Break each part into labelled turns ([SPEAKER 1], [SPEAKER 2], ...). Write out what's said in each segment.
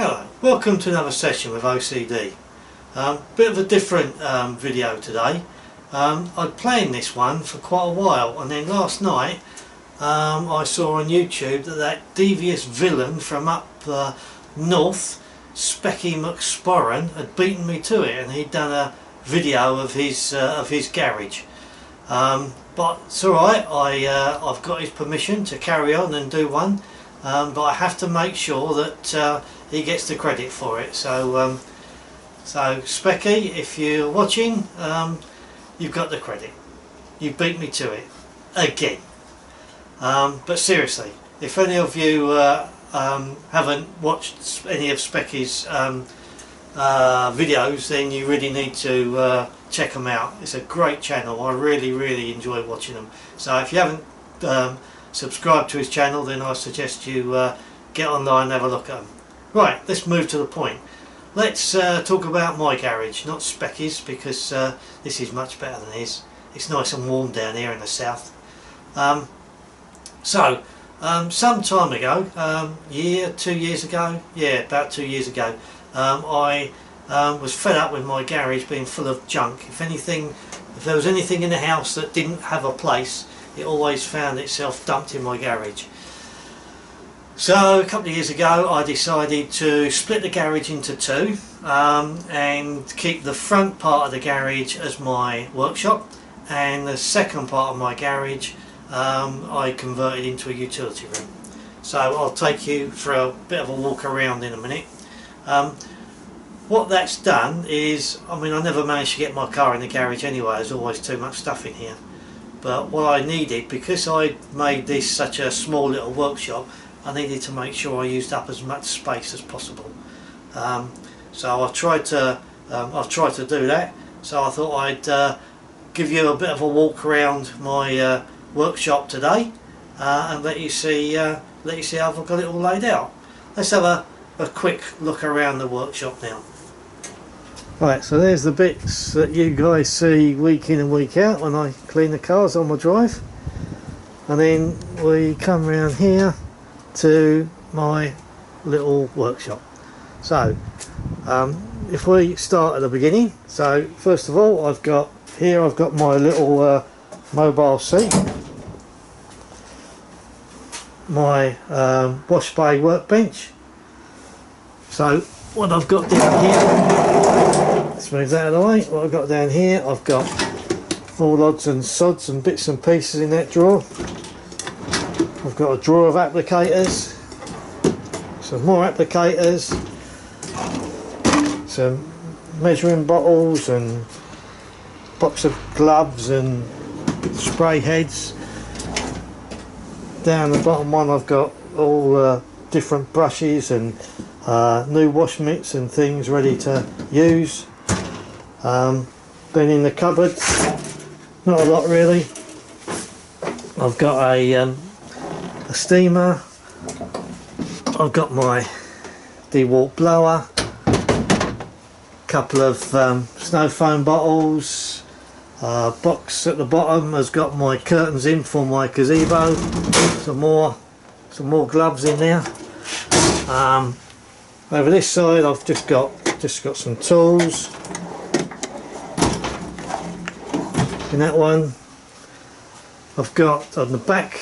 [SPEAKER 1] Hello, welcome to another session with OCD. Bit of a different video today. I'd planned this one for quite a while, and then last night I saw on YouTube that devious villain from up north, Specky McSporran, had beaten me to it, and he'd done a video of his garage. But it's alright, I've got his permission to carry on and do one, but I have to make sure that he gets the credit for it. So Specky, if you're watching, you've got the credit. You beat me to it again. But seriously, if any of you haven't watched any of Specky's videos, then you really need to check them out. It's a great channel. I really enjoy watching them. So if you haven't subscribed to his channel, then I suggest you get online and have a look at them. Right, let's move to the point. Let's talk about my garage, not Specky's, because this is much better than his. It's nice and warm down here in the south. Some time ago, year, 2 years ago, yeah, about 2 years ago, I was fed up with my garage being full of junk. If there was anything in the house that didn't have a place, it always found itself dumped in my garage. So a couple of years ago I decided to split the garage into two, and keep the front part of the garage as my workshop, and the second part of my garage I converted into a utility room. So I'll take you for a bit of a walk around in a minute. What that's done is, I mean, I never managed to get my car in the garage anyway, there's always too much stuff in here. But what I needed, because I made this such a small little workshop, I needed to make sure I used up as much space as possible. So I've tried to do that. So I thought I'd give you a bit of a walk around my workshop today, and let you see how I've got it all laid out. Let's have a quick look around the workshop now. Right, so there's the bits that you guys see week in and week out when I clean the cars on my drive, and then we come around here to my little workshop. So if we start at the beginning, so first of all I've got my little mobile seat, my wash bay workbench. So what I've got down here, let's move that out of the way. What I've got down here, I've got all odds and sods and bits and pieces in that drawer. I've got a drawer of applicators, some more applicators, some measuring bottles and box of gloves and spray heads. Down the bottom one I've got all different brushes and new wash mitts and things ready to use. Then in the cupboards, not a lot really. I've got a steamer, I've got my DeWalt blower, couple of snow foam bottles, box at the bottom has got my curtains in for my gazebo, some more gloves in there. Over this side I've just got some tools. In that one I've got on the back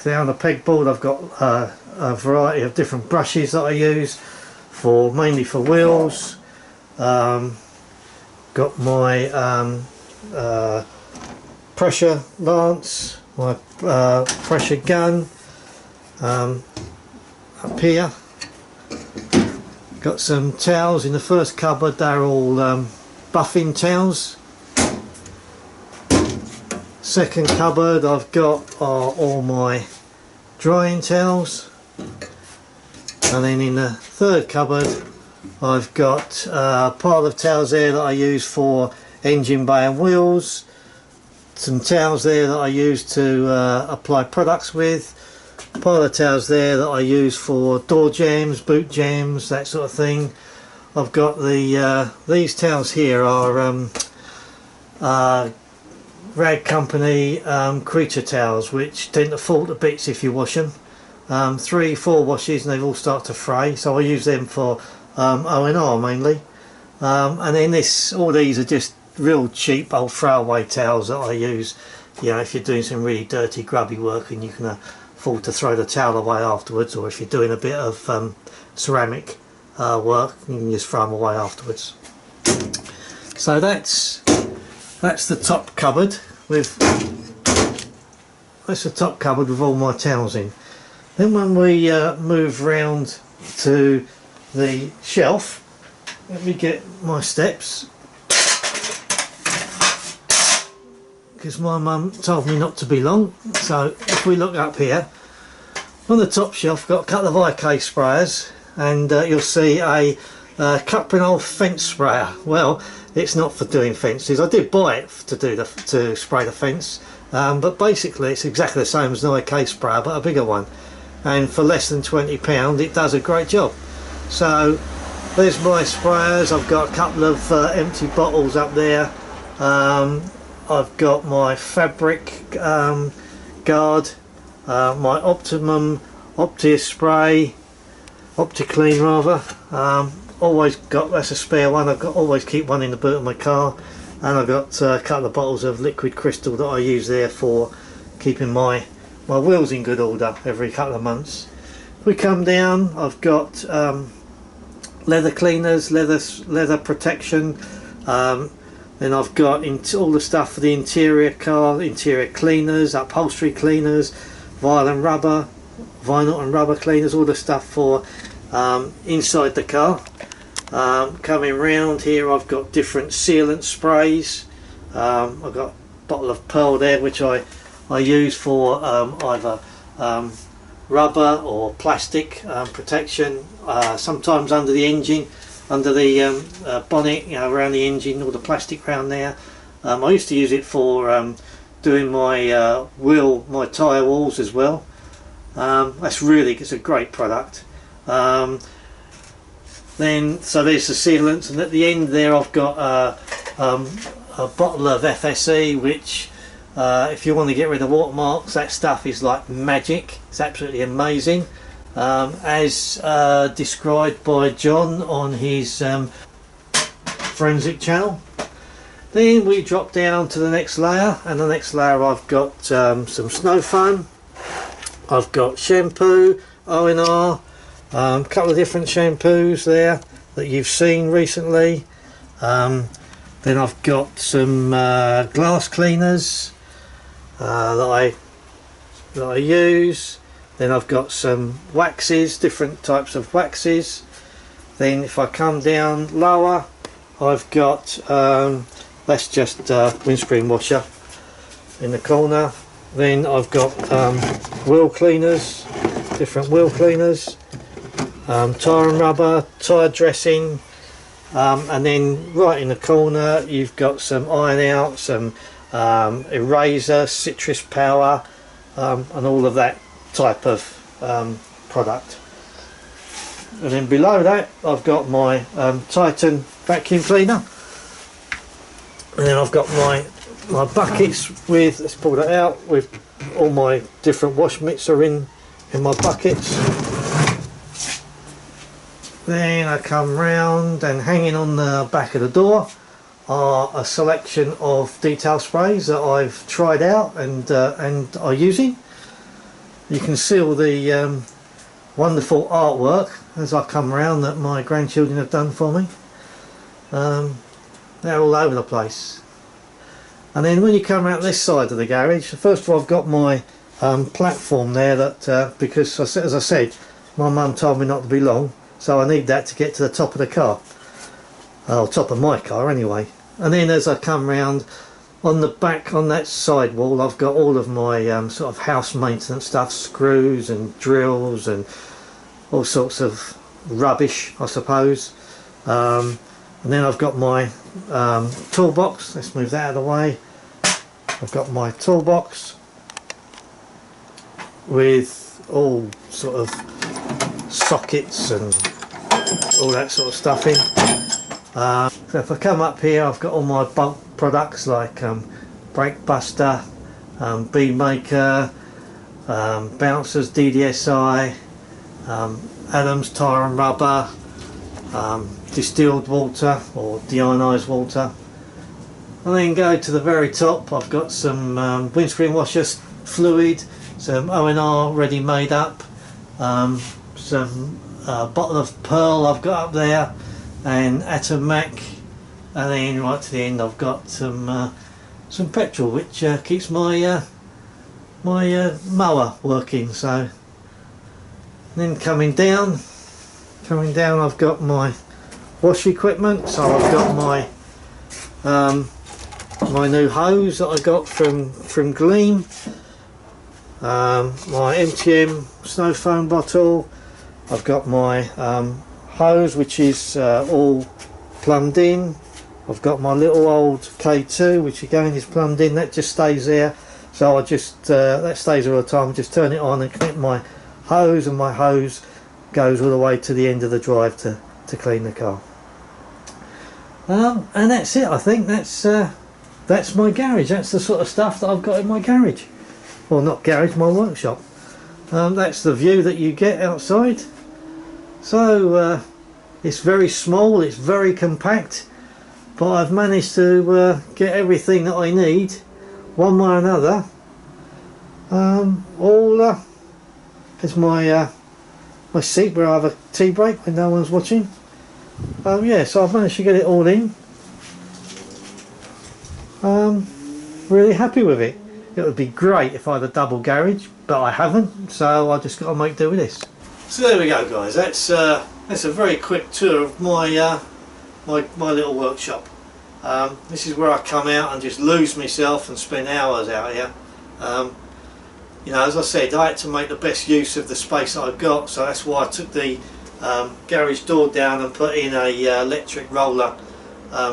[SPEAKER 1] there on the pegboard, I've got a variety of different brushes that I use mainly for wheels. Got my pressure lance, my pressure gun. Up here got some towels in the first cupboard, they're all buffing towels. Second cupboard I've got all my drying towels, and then in the third cupboard I've got a pile of towels there that I use for engine bay and wheels, some towels there that I use to apply products with, a pile of towels there that I use for door jambs, boot jambs, that sort of thing. I've got these towels here are Rag Company creature towels, which tend to fall to bits if you wash them. 3-4 washes and they've all started to fray, so I use them for O&R mainly. And then all these are just real cheap old throwaway towels that I use, you know, if you're doing some really dirty grubby work and you can afford to throw the towel away afterwards, or if you're doing a bit of ceramic work, you can just throw them away afterwards. So that's the top cupboard with all my towels in. Then when we move round to the shelf, let me get my steps, because my mum told me not to be long. So if we look up here, on the top shelf I've got a couple of IK sprayers, and you'll see a Cup-and-Hole fence sprayer. Well, it's not for doing fences. I did buy it to spray the fence, but basically it's exactly the same as an IK sprayer but a bigger one, and for less than £20 it does a great job. So there's my sprayers. I've got a couple of empty bottles up there. I've got my fabric guard, my Optimum OptiClean rather. Always got, that's a spare one. Always keep one in the boot of my car, and I've got a couple of bottles of liquid crystal that I use there for keeping my wheels in good order every couple of months. If we come down, I've got leather cleaners, leather protection. Then I've got all the stuff for the interior car, interior cleaners, upholstery cleaners, vinyl and rubber cleaners, all the stuff for inside the car. Coming round here, I've got different sealant sprays. I've got a bottle of Pearl there, which I use for either rubber or plastic protection, sometimes under the engine, under the bonnet, you know, around the engine, all the plastic around there. I used to use it for doing my tyre walls as well. It's a great product. Then so there's the sealants, and at the end there I've got a bottle of FSE, which if you want to get rid of watermarks, that stuff is like magic. It's absolutely amazing, as described by John on his forensic channel. Then we drop down to the next layer, and the next layer I've got some snow foam, I've got shampoo, O&R, a couple of different shampoos there that you've seen recently. Then I've got some glass cleaners that I use. Then I've got some waxes, different types of waxes. Then if I come down lower, I've got that's just windscreen washer in the corner. Then I've got wheel cleaners, different wheel cleaners, tyre and rubber, tyre dressing, and then right in the corner you've got some iron out, some eraser, citrus power, and all of that type of product. And then below that I've got my Titan vacuum cleaner, and then I've got my buckets with, let's pull that out, with all my different wash mitts are in my buckets. Then I come round, and hanging on the back of the door are a selection of detail sprays that I've tried out and are using. You can see all the wonderful artwork as I come around that my grandchildren have done for me. They're all over the place. And then when you come out this side of the garage, first of all I've got my platform there that because as I said, my mum told me not to be long, so I need that to get to the top of the car, or top of my car anyway. And then as I come round on the back, on that side wall, I've got all of my sort of house maintenance stuff, screws and drills and all sorts of rubbish, I suppose. And then I've got my toolbox. Let's move that out of the way. I've got my toolbox with all sort of sockets and all that sort of stuff in. So if I come up here, I've got all my bulk products like brake buster, bead maker, bouncers, DDSI, Adams tire and rubber, distilled water or deionised water. And then go to the very top, I've got some windscreen washer fluid, some O&R ready made up, some bottle of Pearl I've got up there, and Atomac, and then right to the end I've got some petrol, which keeps my mower working. So then coming down I've got my wash equipment. So I've got my my new hose that I got from Gleam, my MTM snow foam bottle. I've got my hose, which is all plumbed in. I've got my little old K2, which again is plumbed in. That just stays there, so I just that stays all the time. I just turn it on and connect my hose, and my hose goes all the way to the end of the drive to clean the car. And that's it. I think that's my garage. That's the sort of stuff that I've got in my garage. Well, not garage, my workshop. That's the view that you get outside. So it's very small, it's very compact, but I've managed to get everything that I need, one way or another. There's my my seat where I have a tea break when no one's watching. Yeah, so I've managed to get it all in. Really happy with it. It would be great if I had a double garage, but I haven't, so I just got to make do with this. So there we go, guys. That's a very quick tour of my my little workshop. This is where I come out and just lose myself and spend hours out here. You know, as I said, I had to make the best use of the space that I've got, so that's why I took the garage door down and put in a electric roller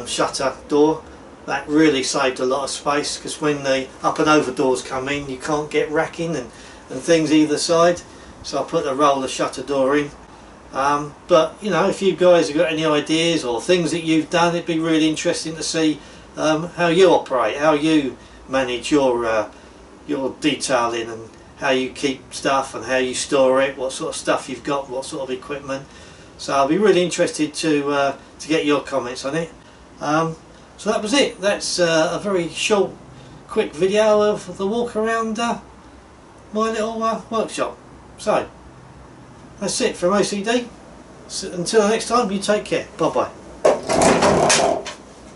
[SPEAKER 1] shutter door. That really saved a lot of space, because when the up and over doors come in, you can't get racking and things either side. So I put the roller shutter door in. But you know, if you guys have got any ideas or things that you've done, it'd be really interesting to see how you operate, how you manage your detailing, and how you keep stuff and how you store it, what sort of stuff you've got, what sort of equipment. So I'll be really interested to get your comments on it. So that was it. That's a very short, quick video of the walk around my little workshop. So that's it from OCD. So until next time, you take care. Bye bye.